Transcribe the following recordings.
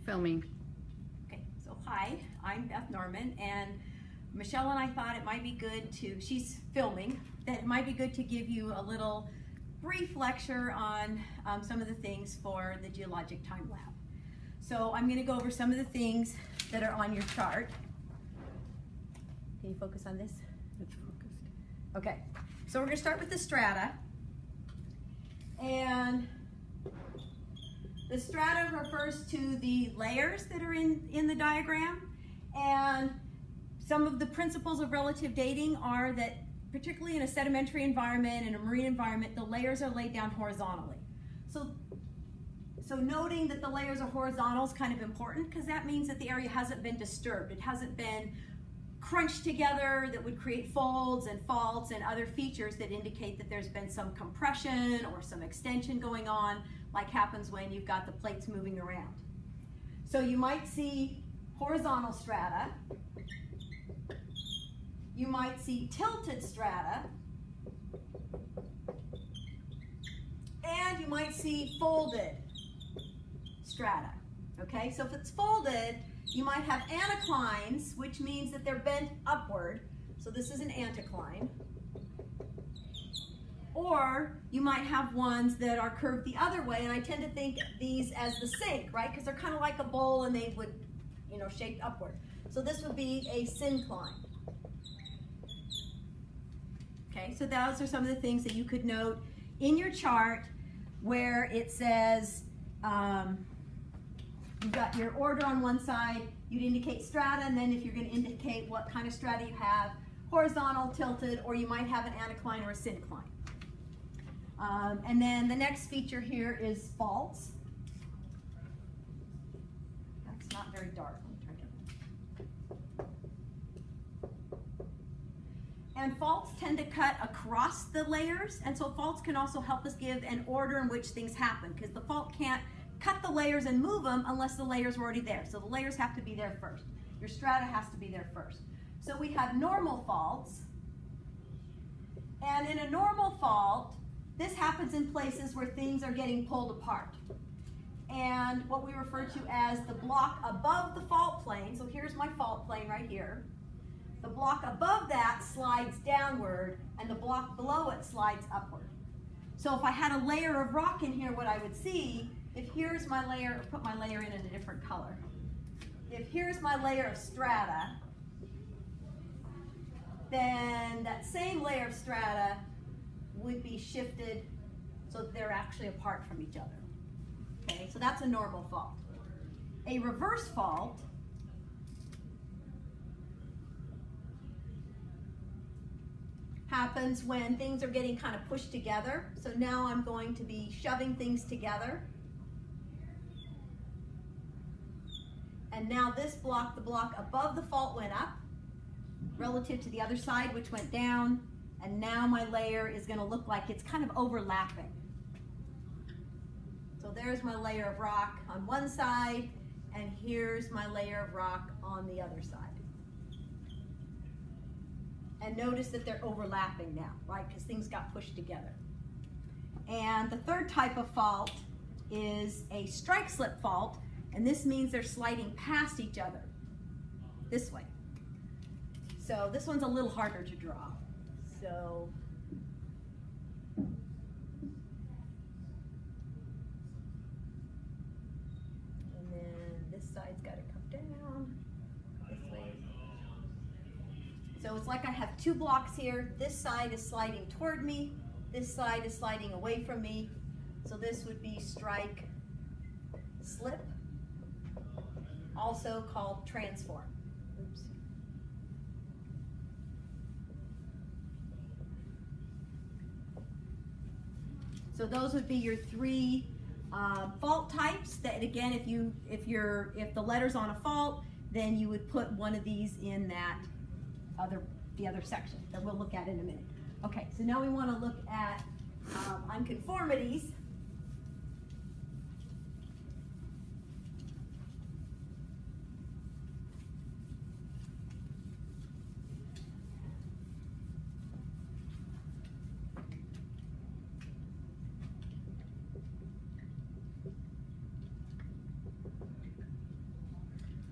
Filming. Okay, so hi, I'm Beth Norman, and Michelle and I thought it might be good to, she's filming, that it might be good to give you a little brief lecture on some of the things for the geologic time lab. So I'm going to go over some of the things that are on your chart. Can you focus on this? It's focused. Okay, so we're going to start with the strata. And the strata refers to the layers that are in the diagram, and some of the principles of relative dating are that, particularly in a sedimentary environment and a marine environment, the layers are laid down horizontally. So noting that the layers are horizontal is kind of important, because that means that the area hasn't been disturbed. It hasn't been crunched together that would create folds and faults and other features that indicate that there's been some compression or some extension going on, like happens when you've got the plates moving around. So you might see horizontal strata, you might see tilted strata, and you might see folded strata. Okay, so if it's folded, you might have anticlines, which means that they're bent upward. So this is an anticline. Or you might have ones that are curved the other way, and I tend to think these as the sink, right? Because they're kind of like a bowl and they would, shape upward. So this would be a syncline. Okay, so those are some of the things that you could note in your chart where it says, you've got your order on one side, you'd indicate strata, and then if you're going to indicate what kind of strata you have, horizontal, tilted, or you might have an anticline or a syncline. And then the next feature here is faults. That's not very dark. Let me try to. And faults tend to cut across the layers, and so faults can also help us give an order in which things happen, because the fault can't cut the layers and move them unless the layers were already there. So the layers have to be there first. Your strata has to be there first. So we have normal faults, and in a normal fault, this happens in places where things are getting pulled apart. And what we refer to as the block above the fault plane, so here's my fault plane right here. The block above that slides downward, and the block below it slides upward. So if I had a layer of rock in here, what I would see, if here's my layer, put my layer in a different color. If here's my layer of strata, then that same layer of strata would be shifted so that they're actually apart from each other. Okay, so that's a normal fault. A reverse fault happens when things are getting kind of pushed together. So now I'm going to be shoving things together. And now this block, the block above the fault, went up relative to the other side, which went down. And now my layer is going to look like it's kind of overlapping. So there's my layer of rock on one side, and here's my layer of rock on the other side. And notice that they're overlapping now, right? Because things got pushed together. And the third type of fault is a strike slip fault, and this means they're sliding past each other this way. So this one's a little harder to draw. So and then this side's got to come down this way. So it's like I have two blocks here. This side is sliding toward me. This side is sliding away from me. So this would be strike slip, also called transform. Oops. So those would be your three fault types. That again, if the letter's on a fault, then you would put one of these in the other section that we'll look at in a minute. Okay, so now we want to look at unconformities.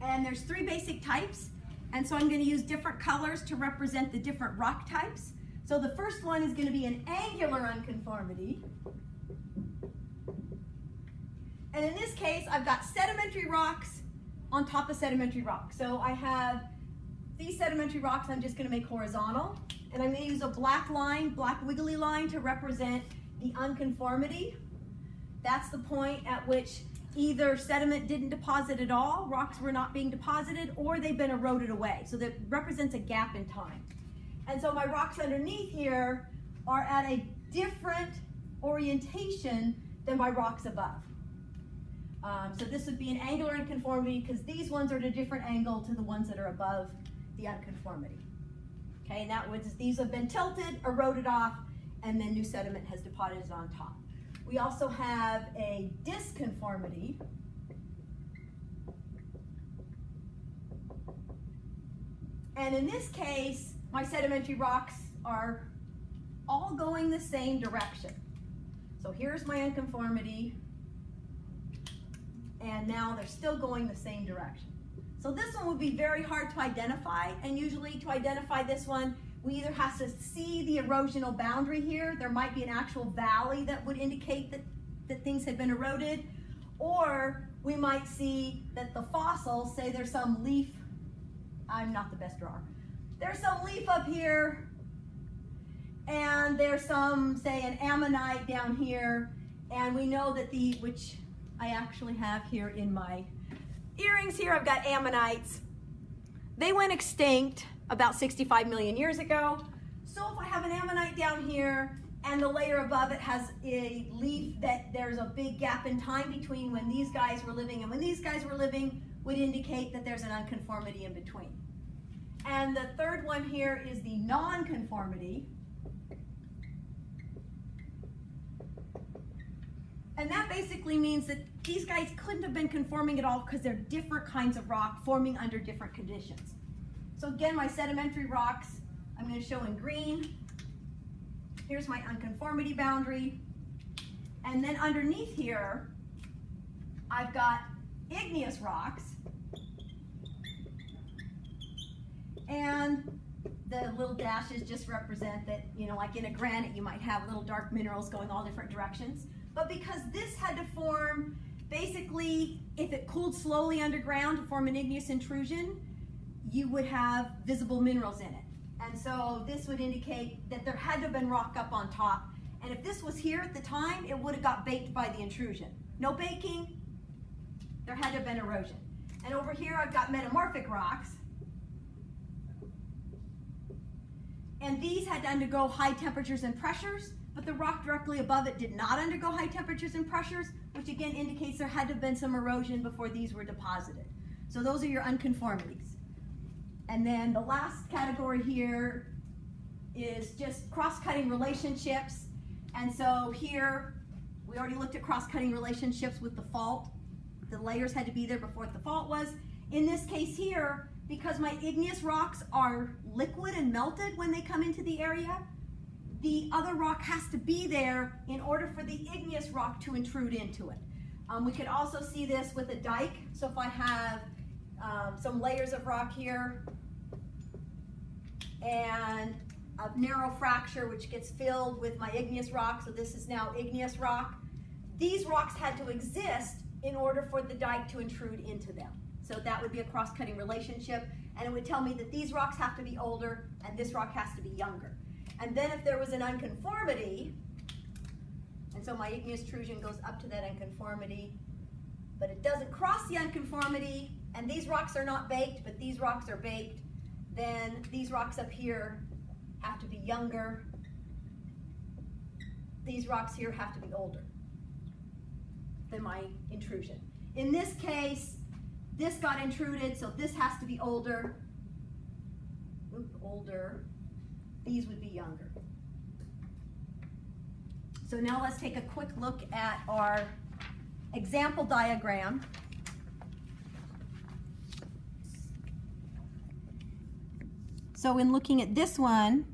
And there's 3 basic types. And so I'm going to use different colors to represent the different rock types. So the first one is going to be an angular unconformity. And in this case, I've got sedimentary rocks on top of sedimentary rocks. So I have these sedimentary rocks I'm just going to make horizontal. And I'm going to use a black line, black wiggly line, to represent the unconformity. That's the point at which either sediment didn't deposit at all, rocks were not being deposited, or they've been eroded away. So that represents a gap in time. And so my rocks underneath here are at a different orientation than my rocks above. So this would be an angular unconformity because these ones are at a different angle to the ones that are above the unconformity. Okay, and that was, these have been tilted, eroded off, and then new sediment has deposited on top. We also have a disconformity. And in this case, my sedimentary rocks are all going the same direction. So here's my unconformity, and now they're still going the same direction. So this one would be very hard to identify, and usually to identify this one, we either have to see the erosional boundary here. There might be an actual valley that would indicate that things had been eroded, or we might see that the fossils, say there's some leaf, I'm not the best drawer, there's some leaf up here, and there's some, say, an ammonite down here, and we know that which I actually have here in my earrings here, I've got ammonites. They went extinct about 65 million years ago. So if I have an ammonite down here and the layer above it has a leaf that there's a big gap in time between when these guys were living and when these guys were living, would indicate that there's an unconformity in between. And the third one here is the nonconformity. And that basically means that these guys couldn't have been conforming at all because they're different kinds of rock forming under different conditions. So again, my sedimentary rocks, I'm going to show in green. Here's my unconformity boundary. And then underneath here, I've got igneous rocks. And the little dashes just represent that, you know, like in a granite, you might have little dark minerals going all different directions. But because this had to form, basically, if it cooled slowly underground to form an igneous intrusion, you would have visible minerals in it. And so this would indicate that there had to have been rock up on top. And if this was here at the time, it would have got baked by the intrusion. No baking, there had to have been erosion. And over here, I've got metamorphic rocks. And these had to undergo high temperatures and pressures, but the rock directly above it did not undergo high temperatures and pressures, which again indicates there had to have been some erosion before these were deposited. So those are your unconformities. And then the last category here is just cross-cutting relationships. And so here, we already looked at cross-cutting relationships with the fault. The layers had to be there before the fault was. In this case here, because my igneous rocks are liquid and melted when they come into the area, the other rock has to be there in order for the igneous rock to intrude into it. We could also see this with a dike. So if I have some layers of rock here and a narrow fracture which gets filled with my igneous rock, so this is now igneous rock, these rocks had to exist in order for the dike to intrude into them. So that would be a cross-cutting relationship, and it would tell me that these rocks have to be older and this rock has to be younger. And then if there was an unconformity, and so my igneous intrusion goes up to that unconformity, but it doesn't cross the unconformity, and these rocks are not baked, but these rocks are baked, then these rocks up here have to be younger. These rocks here have to be older than my intrusion. In this case, this got intruded, so this has to be older. Older. These would be younger. So now let's take a quick look at our example diagram. So in looking at this one,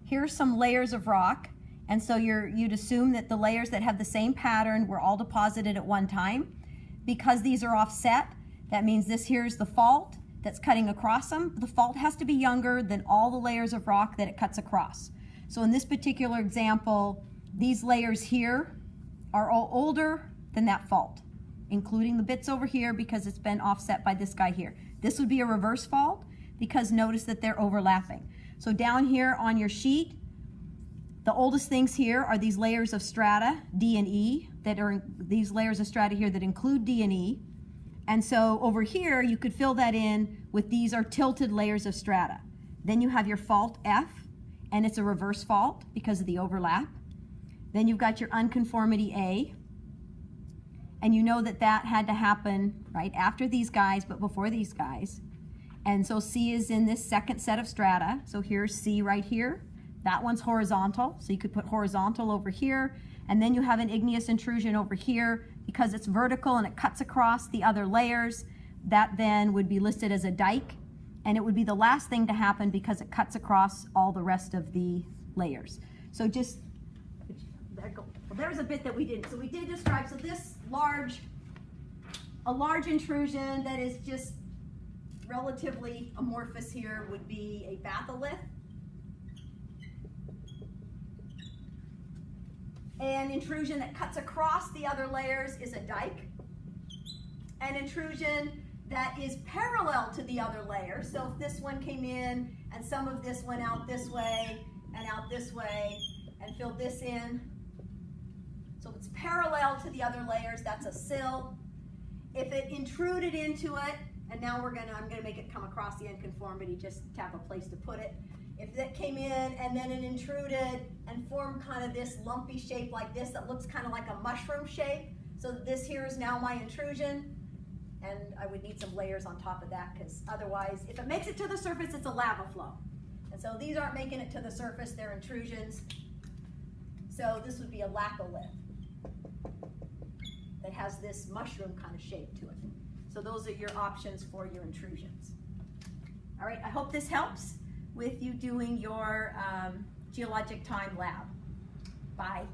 here's some layers of rock. And so you'd assume that the layers that have the same pattern were all deposited at one time. Because these are offset, That means this here is the fault that's cutting across them. The fault has to be younger than all the layers of rock that it cuts across. So in this particular example, these layers here are all older than that fault, including the bits over here because it's been offset by this guy here. This would be a reverse fault because notice that they're overlapping. So down here on your sheet, the oldest things here are these layers of strata, D and E, that are these layers of strata here that include D and E. And so over here, you could fill that in with these are tilted layers of strata. Then you have your fault F, and it's a reverse fault because of the overlap. Then you've got your unconformity A, and you know that that had to happen right after these guys, but before these guys. And so C is in this second set of strata. So here's C right here. That one's horizontal, so you could put horizontal over here, and then you have an igneous intrusion over here because it's vertical and it cuts across the other layers. That then would be listed as a dike, and it would be the last thing to happen because it cuts across all the rest of the layers. So just, well, there's a bit that we didn't. So we did describe, so this a large intrusion that is just relatively amorphous here would be a batholith. An intrusion that cuts across the other layers is a dike. An intrusion that is parallel to the other layers. So if this one came in and some of this went out this way and out this way and filled this in. So it's parallel to the other layers, that's a sill. If it intruded into it, and now I'm gonna make it come across the unconformity just to have a place to put it. If that came in and then it intruded and formed kind of this lumpy shape like this that looks kind of like a mushroom shape, so this here is now my intrusion, and I would need some layers on top of that because otherwise, if it makes it to the surface, it's a lava flow. And so these aren't making it to the surface, they're intrusions. So this would be a laccolith that has this mushroom kind of shape to it. So those are your options for your intrusions. All right, I hope this helps with you doing your geologic time lab. Bye.